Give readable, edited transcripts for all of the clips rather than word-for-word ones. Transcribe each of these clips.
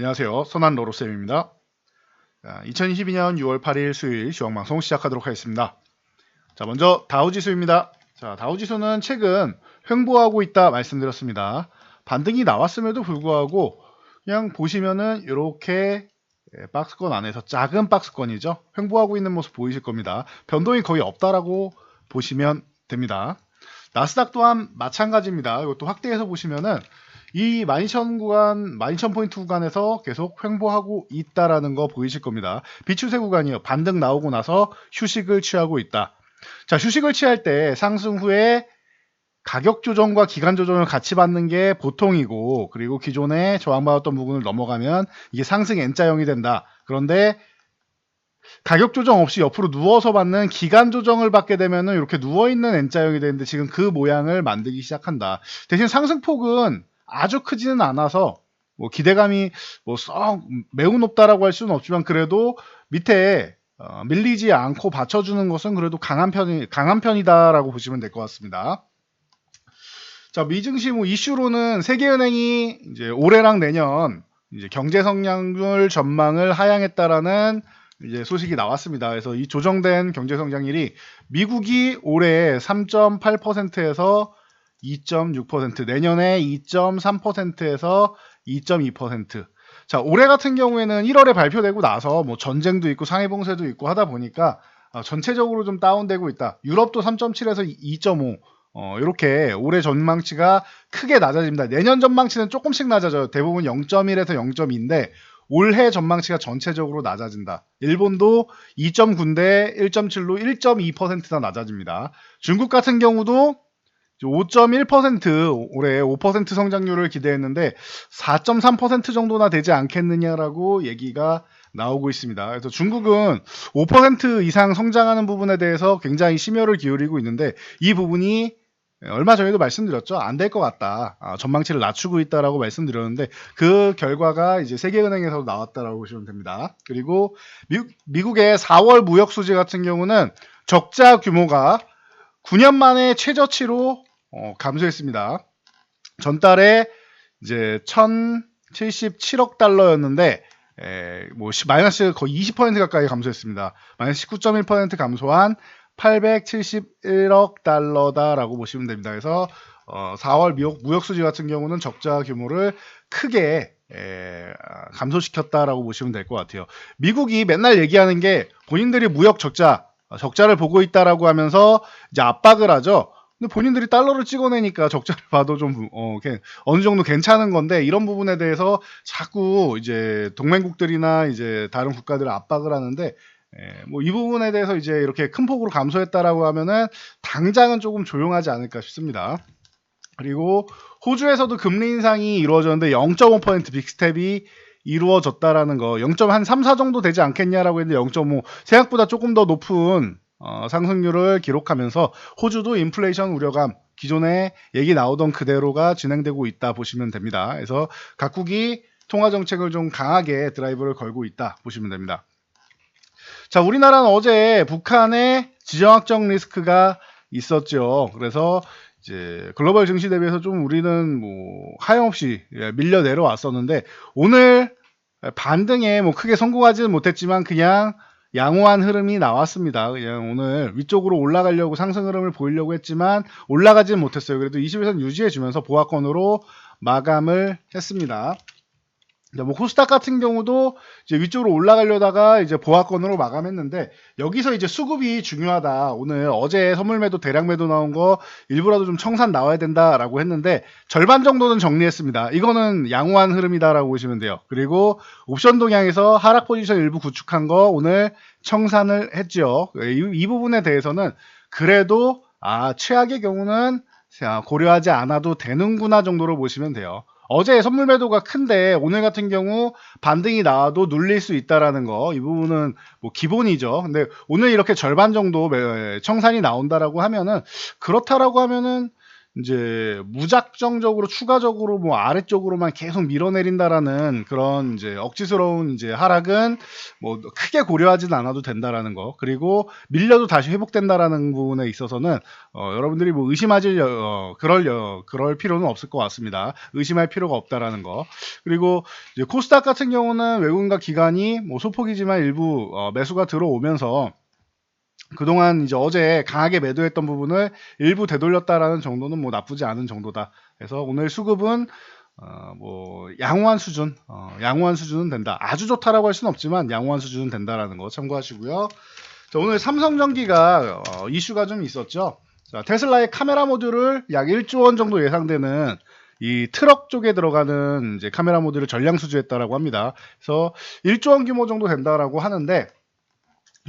안녕하세요. 선한 로로쌤입니다. 2022년 6월 8일 수요일 시황방송 시작하도록 하겠습니다. 자, 먼저 다우지수입니다. 자, 다우지수는 최근 횡보하고 있다 말씀드렸습니다. 반등이 나왔음에도 불구하고 그냥 보시면은 이렇게 박스권 안에서 작은 박스권이죠. 횡보하고 있는 모습 보이실 겁니다. 변동이 거의 없다라고 보시면 됩니다. 나스닥 또한 마찬가지입니다. 이것도 확대해서 보시면은 이 12,000 구간, 12,000포인트 구간에서 계속 횡보하고 있다라는 거 보이실 겁니다. 비추세 구간이요. 반등 나오고 나서 휴식을 취하고 있다. 자, 휴식을 취할 때 상승 후에 가격 조정과 기간 조정을 같이 받는 게 보통이고, 그리고 기존에 저항받았던 부분을 넘어가면 이게 상승 N자형이 된다. 그런데 가격 조정 없이 옆으로 누워서 받는 기간 조정을 받게 되면은 이렇게 누워있는 N자형이 되는데 지금 그 모양을 만들기 시작한다. 대신 상승폭은 아주 크지는 않아서 뭐 기대감이 뭐 썩 매우 높다라고 할 수는 없지만 그래도 밑에 밀리지 않고 받쳐주는 것은 그래도 강한 편이다라고 보시면 될 것 같습니다. 자, 미증시 뭐 이슈로는 세계은행이 이제 올해랑 내년 이제 경제 성장률 전망을 하향했다라는 이제 소식이 나왔습니다. 그래서 이 조정된 경제 성장률이 미국이 올해 3.8%에서 2.6%, 내년에 2.3%에서 2.2%. 자, 올해 같은 경우에는 1월에 발표되고 나서 뭐 전쟁도 있고 상해봉쇄도 있고 하다 보니까 전체적으로 좀 다운되고 있다. 유럽도 3.7에서 2.5. 이렇게 올해 전망치가 크게 낮아집니다. 내년 전망치는 조금씩 낮아져요. 대부분 0.1에서 0.2인데 올해 전망치가 전체적으로 낮아진다. 일본도 2.9인데 1.7로 1.2%나 낮아집니다. 중국 같은 경우도 5.1% 올해 5% 성장률을 기대했는데 4.3% 정도나 되지 않겠느냐라고 얘기가 나오고 있습니다. 그래서 중국은 5% 이상 성장하는 부분에 대해서 굉장히 심혈을 기울이고 있는데 이 부분이 얼마 전에도 말씀드렸죠. 안 될 것 같다. 전망치를 낮추고 있다라고 말씀드렸는데 그 결과가 이제 세계은행에서 나왔다라고 보시면 됩니다. 그리고 미국의 4월 무역 수지 같은 경우는 적자 규모가 9년 만에 최저치로 감소했습니다. 전달에 이제 1,077억 달러였는데 뭐 마이너스 거의 20% 가까이 감소했습니다. 마이너스 19.1% 감소한 871억 달러다라고 보시면 됩니다. 그래서 4월 무역 수지 같은 경우는 적자 규모를 크게 감소시켰다라고 보시면 될 것 같아요. 미국이 맨날 얘기하는 게 본인들이 무역 적자를 보고 있다라고 하면서 이제 압박을 하죠. 근데 본인들이 달러를 찍어내니까 적자를 봐도 좀 어느 정도 괜찮은 건데 이런 부분에 대해서 자꾸 이제 동맹국들이나 이제 다른 국가들을 압박을 하는데 뭐 이 부분에 대해서 이제 이렇게 큰 폭으로 감소했다라고 하면은 당장은 조금 조용하지 않을까 싶습니다. 그리고 호주에서도 금리 인상이 이루어졌는데 0.5% 빅스텝이 이루어졌다라는 거 0.3, 4 정도 되지 않겠냐라고 했는데 0.5 생각보다 조금 더 높은 상승률을 기록하면서 호주도 인플레이션 우려감 기존에 얘기 나오던 그대로가 진행되고 있다 보시면 됩니다. 그래서 각국이 통화 정책을 좀 강하게 드라이브를 걸고 있다 보시면 됩니다. 자, 우리나라는 어제 북한의 지정학적 리스크가 있었죠. 그래서 이제 글로벌 증시 대비해서 좀 우리는 뭐 하염없이 밀려 내려왔었는데 오늘 반등에 뭐 크게 성공하지는 못했지만 그냥 양호한 흐름이 나왔습니다. 그냥 오늘 위쪽으로 올라가려고 상승 흐름을 보이려고 했지만 올라가지는 못했어요. 그래도 20일선 유지해 주면서 보합권으로 마감을 했습니다. 뭐 코스닥 같은 경우도 이제 위쪽으로 올라가려다가 이제 보합권으로 마감했는데 여기서 이제 수급이 중요하다. 오늘 어제 선물 매도 대량 매도 나온 거 일부라도 좀 청산 나와야 된다라고 했는데 절반 정도는 정리했습니다. 이거는 양호한 흐름이다라고 보시면 돼요. 그리고 옵션 동향에서 하락 포지션 일부 구축한 거 오늘 청산을 했죠. 이 부분에 대해서는 그래도 최악의 경우는 고려하지 않아도 되는구나 정도로 보시면 돼요. 어제 선물 매도가 큰데 오늘 같은 경우 반등이 나와도 눌릴 수 있다라는 거 이 부분은 뭐 기본이죠. 근데 오늘 이렇게 절반 정도 청산이 나온다라고 하면은 그렇다라고 하면은 이제 무작정적으로 추가적으로 뭐 아래쪽으로만 계속 밀어내린다라는 그런 이제 억지스러운 이제 하락은 뭐 크게 고려하지는 않아도 된다라는 거. 그리고 밀려도 다시 회복된다라는 부분에 있어서는 여러분들이 뭐 그럴 필요는 없을 것 같습니다. 의심할 필요가 없다라는 거. 그리고 이제 코스닥 같은 경우는 외국인과 기관이 뭐 소폭이지만 일부 매수가 들어오면서 그동안 이제 어제 강하게 매도했던 부분을 일부 되돌렸다라는 정도는 뭐 나쁘지 않은 정도다. 그래서 오늘 수급은 뭐 양호한 수준은 된다. 아주 좋다라고 할 수는 없지만 양호한 수준은 된다라는 거 참고하시고요. 자, 오늘 삼성전기가 이슈가 좀 있었죠. 자, 테슬라의 카메라 모듈을 약 1조 원 정도 예상되는 이 트럭 쪽에 들어가는 이제 카메라 모듈을 전량 수주했다라고 합니다. 그래서 1조 원 규모 정도 된다라고 하는데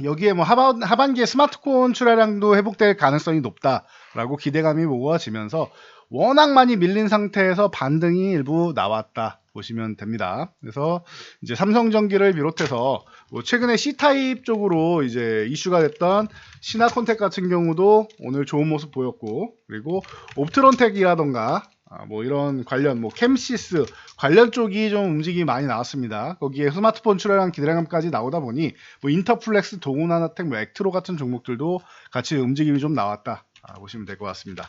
여기에 뭐 하반기에 스마트폰 출하량도 회복될 가능성이 높다라고 기대감이 모아지면서 워낙 많이 밀린 상태에서 반등이 일부 나왔다 보시면 됩니다. 그래서 이제 삼성전기를 비롯해서 뭐 최근에 C타입 쪽으로 이제 이슈가 됐던 신화콘텍 같은 경우도 오늘 좋은 모습 보였고, 그리고 옵트론텍이라던가 뭐 이런 관련 뭐 캠시스 관련 쪽이 좀 움직임이 많이 나왔습니다. 거기에 스마트폰 출하량 기대감까지 나오다 보니 뭐 인터플렉스, 동훈하나텍, 뭐 액트로 같은 종목들도 같이 움직임이 좀 나왔다 보시면 될 것 같습니다.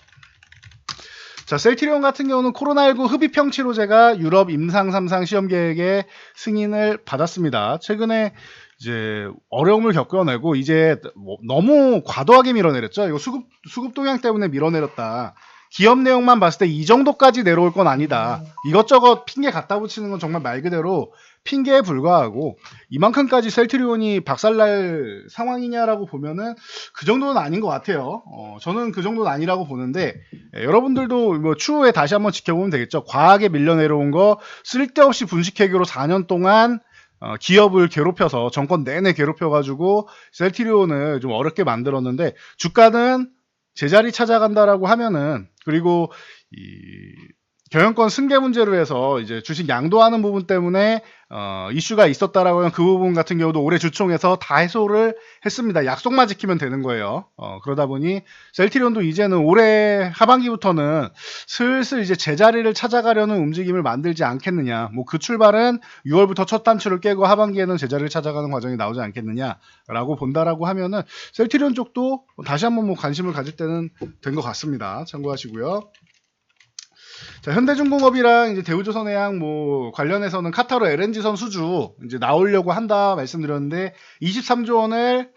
자, 셀트리온 같은 경우는 코로나19 흡입형 치료제가 유럽 임상 3상 시험 계획의 승인을 받았습니다. 최근에 이제 어려움을 겪어내고 이제 뭐 너무 과도하게 밀어내렸죠. 이거 수급 동향 때문에 밀어내렸다. 기업 내용만 봤을 때 이 정도까지 내려올 건 아니다. 이것저것 핑계 갖다 붙이는 건 정말 말 그대로 핑계에 불과하고 이만큼까지 셀트리온이 박살날 상황이냐라고 보면은 그 정도는 아닌 것 같아요. 저는 그 정도는 아니라고 보는데 여러분들도 뭐 추후에 다시 한번 지켜보면 되겠죠. 과하게 밀려 내려온 거 쓸데없이 분식회계로 4년 동안 기업을 괴롭혀서 정권 내내 괴롭혀가지고 셀트리온을 좀 어렵게 만들었는데 주가는 제자리 찾아간다라고 하면은, 그리고 이 경영권 승계 문제로 해서 이제 주식 양도하는 부분 때문에 이슈가 있었다라고 하면 그 부분 같은 경우도 올해 주총에서 다 해소를 했습니다. 약속만 지키면 되는 거예요. 그러다 보니 셀트리온도 이제는 올해 하반기부터는 슬슬 이제 제자리를 찾아가려는 움직임을 만들지 않겠느냐. 뭐 그 출발은 6월부터 첫 단추를 깨고 하반기에는 제자리를 찾아가는 과정이 나오지 않겠느냐라고 본다라고 하면은 셀트리온 쪽도 다시 한번 뭐 관심을 가질 때는 된 것 같습니다. 참고하시고요. 자, 현대중공업이랑 이제 대우조선해양 뭐 관련해서는 카타르 LNG선 수주 이제 나오려고 한다 말씀드렸는데 23조 원을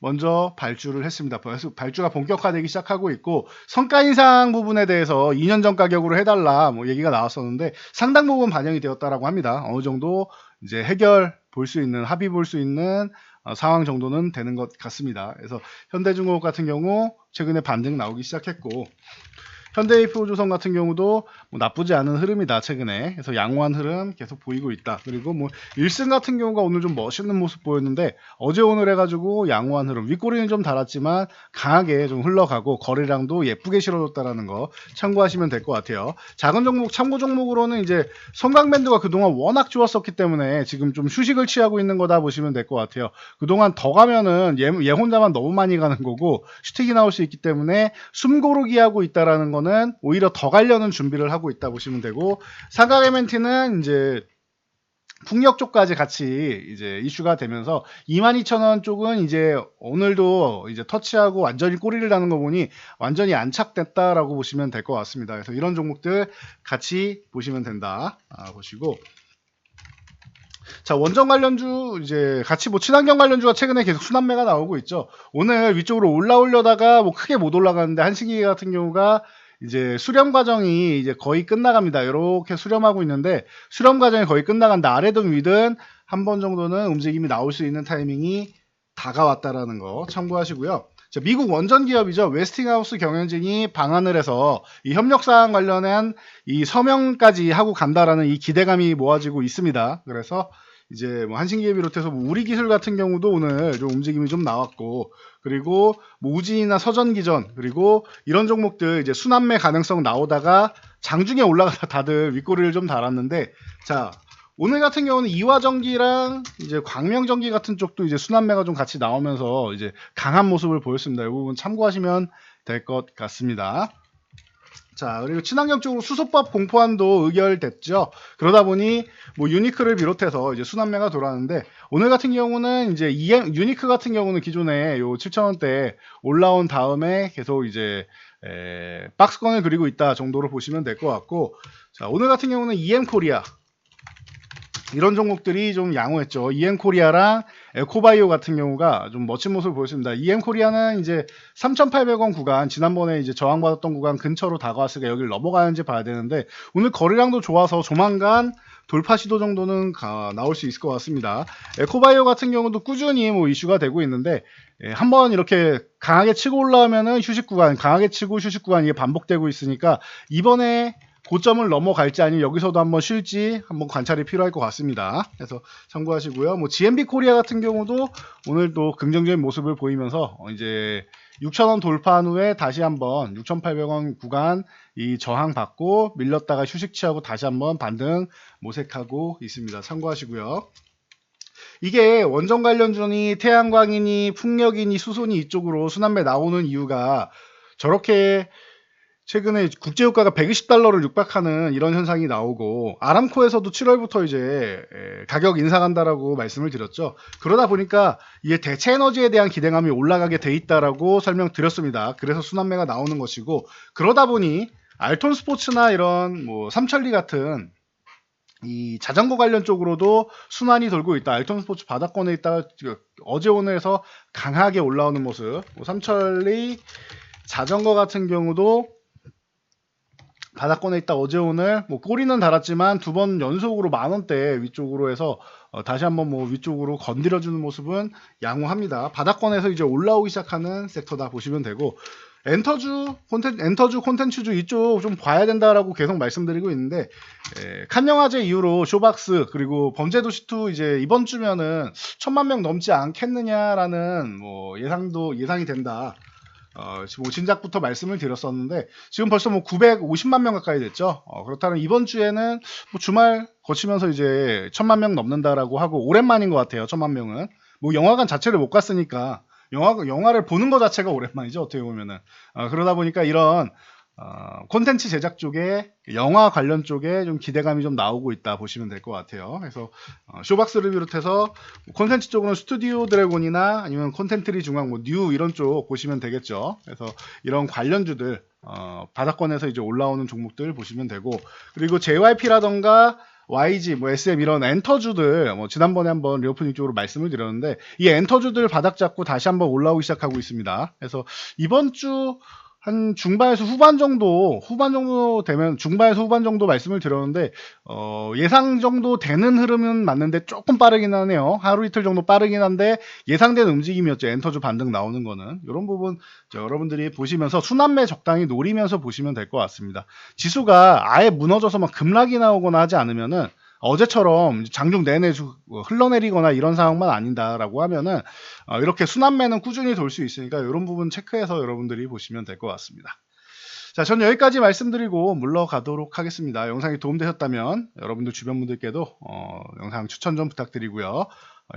먼저 발주를 했습니다. 발주가 본격화되기 시작하고 있고 성과 인상 부분에 대해서 2년 전 가격으로 해달라 뭐 얘기가 나왔었는데 상당 부분 반영이 되었다라고 합니다. 어느 정도 이제 해결 볼 수 있는 합의 볼 수 있는 상황 정도는 되는 것 같습니다. 그래서 현대중공업 같은 경우 최근에 반등 나오기 시작했고 현대해프로조선 같은 경우도 뭐 나쁘지 않은 흐름이다 최근에. 그래서 양호한 흐름 계속 보이고 있다. 그리고 뭐 1승 같은 경우가 오늘 좀 멋있는 모습 보였는데 어제 오늘 해가지고 양호한 흐름, 윗꼬리는 좀 달았지만 강하게 좀 흘러가고 거래량도 예쁘게 실어줬다라는 거 참고하시면 될 것 같아요. 작은 종목 참고 종목으로는 이제 성강밴드가 그동안 워낙 좋았었기 때문에 지금 좀 휴식을 취하고 있는 거다 보시면 될 것 같아요. 그동안 더 가면은 얘 혼자만 너무 많이 가는 거고 슈팅이 나올 수 있기 때문에 숨고르기 하고 있다라는 거 는 오히려 더 가려는 준비를 하고 있다 보시면 되고, 삼각 MNT는 이제 풍력 쪽까지 같이 이제 이슈가 되면서 22,000원 쪽은 이제 오늘도 이제 터치하고 완전히 꼬리를 다는 거 보니 완전히 안착됐다라고 보시면 될 것 같습니다. 그래서 이런 종목들 같이 보시면 된다 보시고, 자, 원전 관련주 이제 같이 뭐 친환경 관련주가 최근에 계속 순환매가 나오고 있죠. 오늘 위쪽으로 올라오려다가 뭐 크게 못 올라가는데 한식이 같은 경우가 이제 수렴 과정이 이제 거의 끝나갑니다. 이렇게 수렴하고 있는데 수렴 과정이 거의 끝나간다. 아래든 위든 한 번 정도는 움직임이 나올 수 있는 타이밍이 다가왔다라는 거 참고하시고요. 자, 미국 원전 기업이죠. 웨스팅하우스 경영진이 방한을 해서 이 협력사항 관련한 이 서명까지 하고 간다라는 이 기대감이 모아지고 있습니다. 그래서 이제 뭐 한신기에 비롯해서 뭐 우리기술 같은 경우도 오늘 좀 움직임이 좀 나왔고, 그리고 뭐 우진이나 서전기전, 그리고 이런 종목들 이제 순환매 가능성 나오다가 장중에 올라가다 다들 윗꼬리를 좀 달았는데, 자, 오늘 같은 경우는 이화전기랑 이제 광명전기 같은 쪽도 이제 순환매가 좀 같이 나오면서 이제 강한 모습을 보였습니다. 이 부분 참고하시면 될 것 같습니다. 자, 그리고 친환경 쪽으로 수소법 공포안도 의결됐죠. 그러다 보니 뭐 유니크를 비롯해서 이제 순환매가 돌아왔는데, 오늘 같은 경우는 이제 유니크 같은 경우는 기존에 요 7,000원대 올라온 다음에 계속 이제 박스권을 그리고 있다 정도로 보시면 될 것 같고, 자, 오늘 같은 경우는 EM코리아 이런 종목들이 좀 양호했죠. EM코리아랑 에코바이오 같은 경우가 좀 멋진 모습을 보였습니다. EM코리아는 이제 3,800원 구간, 지난번에 이제 저항받았던 구간 근처로 다가왔으니까 여기를 넘어가는지 봐야 되는데, 오늘 거래량도 좋아서 조만간 돌파 시도 정도는 나올 수 있을 것 같습니다. 에코바이오 같은 경우도 꾸준히 뭐 이슈가 되고 있는데, 한번 이렇게 강하게 치고 올라오면은 휴식 구간, 강하게 치고 휴식 구간 이게 반복되고 있으니까 이번에 고점을 넘어갈지 아니면 여기서도 한번 쉴지 한번 관찰이 필요할 것 같습니다. 그래서 참고하시고요. 뭐 GMB 코리아 같은 경우도 오늘도 긍정적인 모습을 보이면서 이제 6,000원 돌파한 후에 다시 한번 6,800원 구간 이 저항 받고 밀렸다가 휴식 취하고 다시 한번 반등 모색하고 있습니다. 참고하시고요. 이게 원전 관련주니 태양광이니 풍력이니 수소니 이쪽으로 순환매 나오는 이유가, 저렇게 최근에 국제유가가 120달러를 육박하는 이런 현상이 나오고, 아람코에서도 7월부터 이제 가격 인상한다라고 말씀을 드렸죠. 그러다 보니까 이게 대체 에너지에 대한 기대감이 올라가게 돼 있다라고 설명드렸습니다. 그래서 순환매가 나오는 것이고, 그러다 보니 알톤 스포츠나 이런 뭐 삼천리 같은 이 자전거 관련 쪽으로도 순환이 돌고 있다. 알톤 스포츠 바닥권에 있다가 어제 오늘에서 강하게 올라오는 모습. 뭐 삼천리 자전거 같은 경우도 바닥권에 있다 어제 오늘 뭐 꼬리는 달았지만 두 번 연속으로 만원대 위쪽으로 해서 다시 한번 뭐 위쪽으로 건드려주는 모습은 양호합니다. 바닥권에서 이제 올라오기 시작하는 섹터다 보시면 되고, 엔터주 콘텐츠주 이쪽 좀 봐야 된다라고 계속 말씀드리고 있는데, 칸영화제 이후로 쇼박스 그리고 범죄도시2 이제 이번 주면은 1,000만 명 넘지 않겠느냐라는 뭐 예상이 된다. 지금 진작부터 말씀을 드렸었는데 지금 벌써 뭐 950만 명 가까이 됐죠. 그렇다면 이번 주에는 뭐 주말 거치면서 이제 1,000만 명 넘는다라고 하고, 오랜만인 것 같아요. 1,000만 명은 뭐 영화관 자체를 못 갔으니까 영화를 보는 것 자체가 오랜만이죠. 어떻게 보면은 그러다 보니까 이런 콘텐츠 제작 쪽에, 영화 관련 쪽에 좀 기대감이 좀 나오고 있다 보시면 될 것 같아요. 그래서 쇼박스를 비롯해서 콘텐츠 쪽으로는 스튜디오 드래곤이나 아니면 콘텐트리 중앙, 뭐 뉴 이런 쪽 보시면 되겠죠. 그래서 이런 관련주들 바닥권에서 이제 올라오는 종목들 보시면 되고, 그리고 JYP라던가 YG, 뭐 SM 이런 엔터주들, 뭐 지난번에 한번 리오프닝 쪽으로 말씀을 드렸는데, 이 엔터주들 바닥 잡고 다시 한번 올라오기 시작하고 있습니다. 그래서 이번 주 한 중반에서 후반 정도 되면, 중반에서 후반 정도 말씀을 드렸는데 예상 정도 되는 흐름은 맞는데 조금 빠르긴 하네요. 하루 이틀 정도 빠르긴 한데 예상된 움직임이었죠. 엔터주 반등 나오는 거는. 이런 부분 여러분들이 보시면서 순환매 적당히 노리면서 보시면 될 것 같습니다. 지수가 아예 무너져서 막 급락이 나오거나 하지 않으면은, 어제처럼 장중 내내 흘러내리거나 이런 상황만 아닌다라고 하면은 이렇게 순환매는 꾸준히 돌 수 있으니까 이런 부분 체크해서 여러분들이 보시면 될 것 같습니다. 자, 전 여기까지 말씀드리고 물러가도록 하겠습니다. 영상이 도움되셨다면 여러분들 주변 분들께도 영상 추천 좀 부탁드리고요.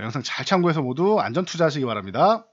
영상 잘 참고해서 모두 안전 투자하시기 바랍니다.